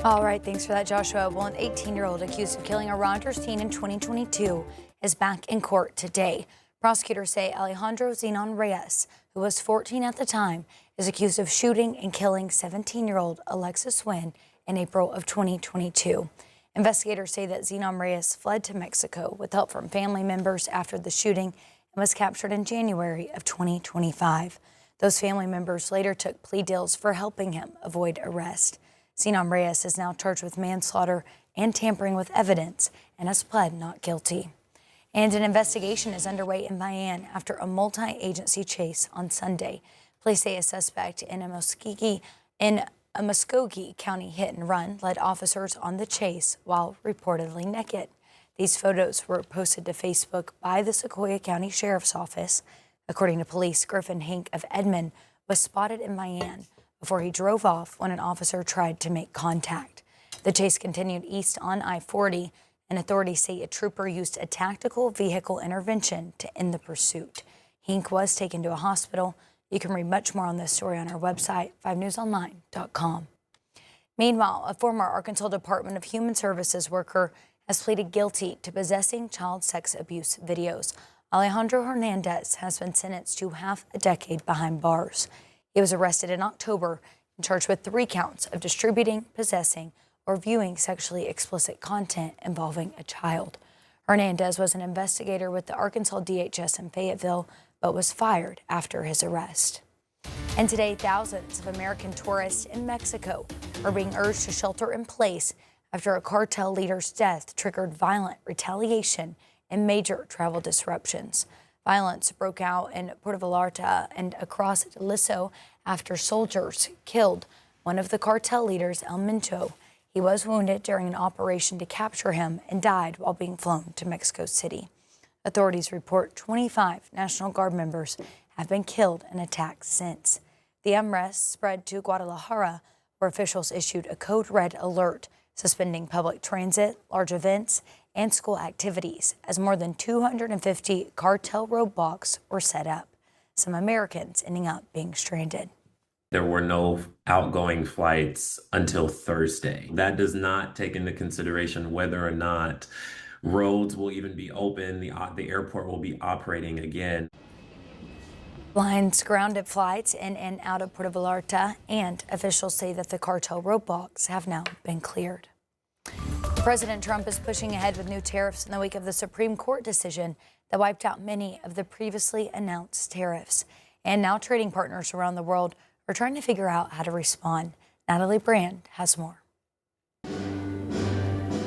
All right, thanks for that, Joshua. Well, an 18-year-old accused of killing a Rogers teen in 2022 is back in court today. Prosecutors say Alejandro Zenon-Reyes, who was 14 at the time, is accused of shooting and killing 17-year-old Alexis Wynn in April of 2022. Investigators say that Zenon-Reyes fled to Mexico with help from family members after the shooting and was captured in January of 2025. Those family members later took plea deals for helping him avoid arrest. Zenon-Reyes is now charged with manslaughter and tampering with evidence and has pled not guilty. And an investigation is underway in Mayan after a multi-agency chase on Sunday. Police say a suspect in a Muskogee County hit and run led officers on the chase while reportedly naked. These photos were posted to Facebook by the Sequoia County Sheriff's Office. According to police, Griffin Hink of Edmond was spotted in Mayan before he drove off when an officer tried to make contact. The chase continued east on I-40, and authorities say a trooper used a tactical vehicle intervention to end the pursuit. Hink was taken to a hospital. You can read much more on this story on our website, 5newsonline.com. Meanwhile, a former Arkansas Department of Human Services worker has pleaded guilty to possessing child sex abuse videos. Alejandro Hernandez has been sentenced to half a decade behind bars. He was arrested in October and charged with 3 counts of distributing, possessing, or viewing sexually explicit content involving a child. Hernandez was an investigator with the Arkansas DHS in Fayetteville, but was fired after his arrest. And today, thousands of American tourists in Mexico are being urged to shelter in place after a cartel leader's death triggered violent retaliation and major travel disruptions. Violence broke out in Puerto Vallarta and across Liso after soldiers killed one of the cartel leaders, El Mincho. He was wounded during an operation to capture him and died while being flown to Mexico City. Authorities report 25 National Guard members have been killed in attacks since. The unrest spread to Guadalajara, where officials issued a code red alert, suspending public transit, large events, and school activities as more than 250 cartel roadblocks were set up. Some Americans ending up being stranded. There were no outgoing flights until Thursday. That does not take into consideration whether or not roads will even be open, the airport will be operating again. Lines grounded flights in and out of Puerto Vallarta, and officials say that the cartel roadblocks have now been cleared. President Trump is pushing ahead with new tariffs in the wake of the Supreme Court decision that wiped out many of the previously announced tariffs. And now trading partners around the world are trying to figure out how to respond. Natalie Brand has more.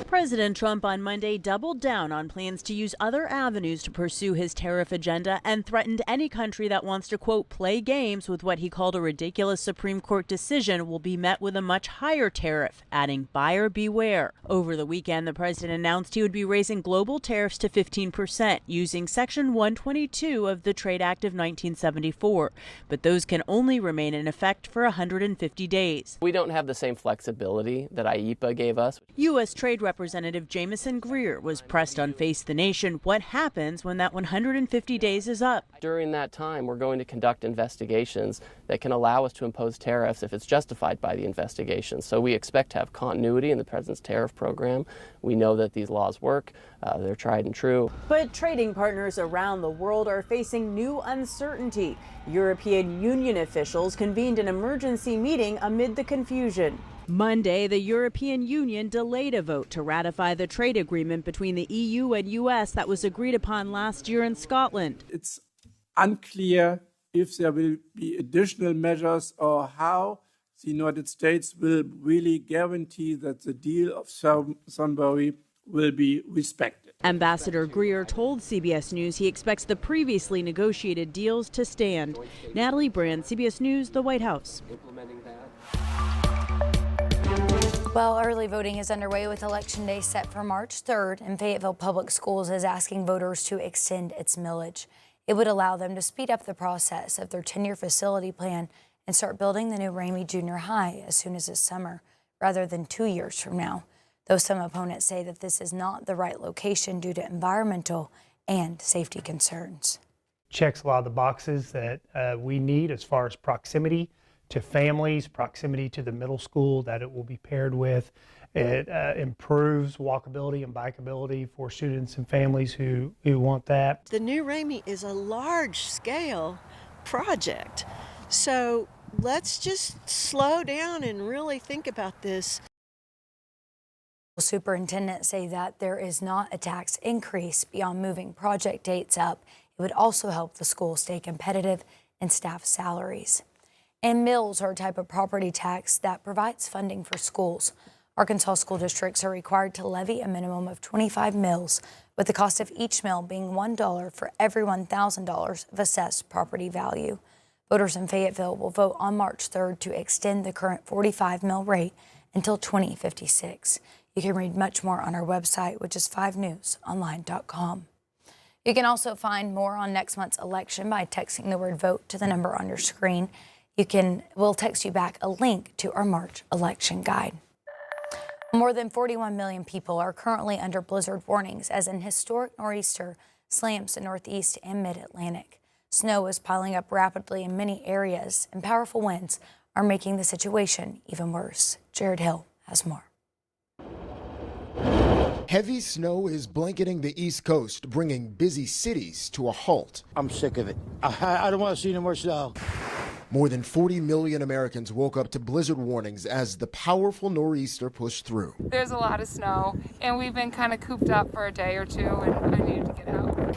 President Trump on Monday doubled down on plans to use other avenues to pursue his tariff agenda and threatened any country that wants to, quote, play games with what he called a ridiculous Supreme Court decision will be met with a much higher tariff, adding buyer beware. Over the weekend, the president announced he would be raising global tariffs to 15% using Section 122 of the Trade Act of 1974. But those can only remain in effect for 150 days. We don't have the same flexibility that IEEPA gave us. U.S. Trade Representative Jamison Greer was pressed on Face the Nation what happens when that 150 days is up. During that time, we're going to conduct investigations that can allow us to impose tariffs if it's justified by the investigation. So we expect to have continuity in the president's tariff program. We know that these laws work. They're tried and true. But trading partners around the world are facing new uncertainty. European Union officials convened an emergency meeting amid the confusion. Monday, the European Union delayed a vote to ratify the trade agreement between the EU and US that was agreed upon last year in Scotland. It's unclear if there will be additional measures or how the United States will really guarantee that the deal of Thornbury will be respected. Ambassador Greer told CBS News he expects the previously negotiated deals to stand. Natalie Brand, CBS News, the White House. Well, early voting is underway with Election Day set for March 3rd, and Fayetteville Public Schools is asking voters to extend its millage. It would allow them to speed up the process of their 10-year facility plan and start building the new Ramey Junior High as soon as this summer, rather than 2 years from now. Though some opponents say that this is not the right location due to environmental and safety concerns. Checks a lot of the boxes that we need as far as proximity to families, proximity to the middle school that it will be paired with. It improves walkability and bikeability for students and families who want that. The new Ramey is a large-scale project, so let's just slow down and really think about this. Superintendents say that there is not a tax increase beyond moving project dates up. It would also help the school stay competitive in staff salaries. And mills are a type of property tax that provides funding for schools. Arkansas school districts are required to levy a minimum of 25 mills, with the cost of each mill being $1 for every $1,000 of assessed property value. Voters in Fayetteville will vote on March 3rd to extend the current 45 mill rate until 2056. You can read much more on our website, which is 5newsonline.com. You can also find more on next month's election by texting the word vote to the number on your screen. We'll text you back a link to our March election guide. More than 41 million people are currently under blizzard warnings as an historic nor'easter slams the Northeast and Mid-Atlantic. Snow is piling up rapidly in many areas, and powerful winds are making the situation even worse. Jared Hill has more. Heavy snow is blanketing the East Coast, bringing busy cities to a halt. I'm sick of it. I don't want to see no more snow. More than 40 million Americans woke up to blizzard warnings as the powerful nor'easter pushed through. There's a lot of snow, and we've been kind of cooped up for a day or two, and I needed to get out.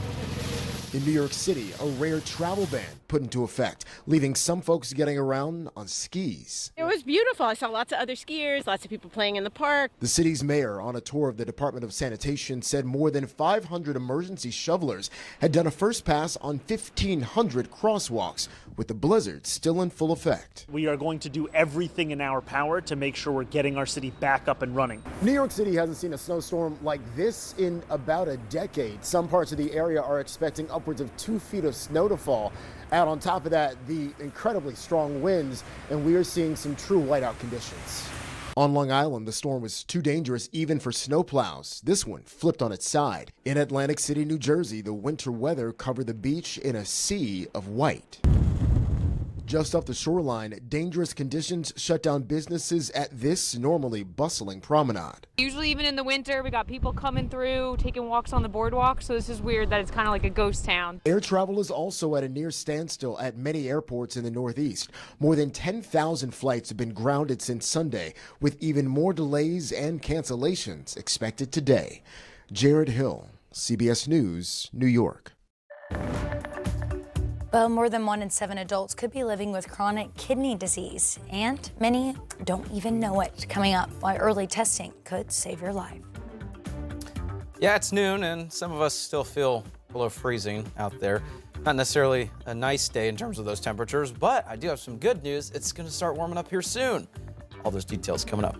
In New York City, a rare travel ban put into effect, leaving some folks getting around on skis. It was beautiful. I saw lots of other skiers, lots of people playing in the park. The city's mayor, on a tour of the Department of Sanitation, said more than 500 emergency shovelers had done a first pass on 1,500 crosswalks, with the blizzard still in full effect. We are going to do everything in our power to make sure we're getting our city back up and running. New York City hasn't seen a snowstorm like this in about a decade. Some parts of the area are expecting upwards of 2 feet of snow to fall. Add on top of that, the incredibly strong winds, and we are seeing some true whiteout conditions. On Long Island, the storm was too dangerous even for snowplows. This one flipped on its side. In Atlantic City, New Jersey, the winter weather covered the beach in a sea of white. Just off the shoreline, dangerous conditions shut down businesses at this normally bustling promenade. Usually even in the winter, we got people coming through, taking walks on the boardwalk, so this is weird that it's kind of like a ghost town. Air travel is also at a near standstill at many airports in the Northeast. More than 10,000 flights have been grounded since Sunday, with even more delays and cancellations expected today. Jared Hill, CBS News, New York. Well, more than 1 in 7 adults could be living with chronic kidney disease, and many don't even know it. Coming up, why early testing could save your life. Yeah, it's noon, and some of us still feel below freezing out there. Not necessarily a nice day in terms of those temperatures, but I do have some good news. It's going to start warming up here soon. All those details coming up.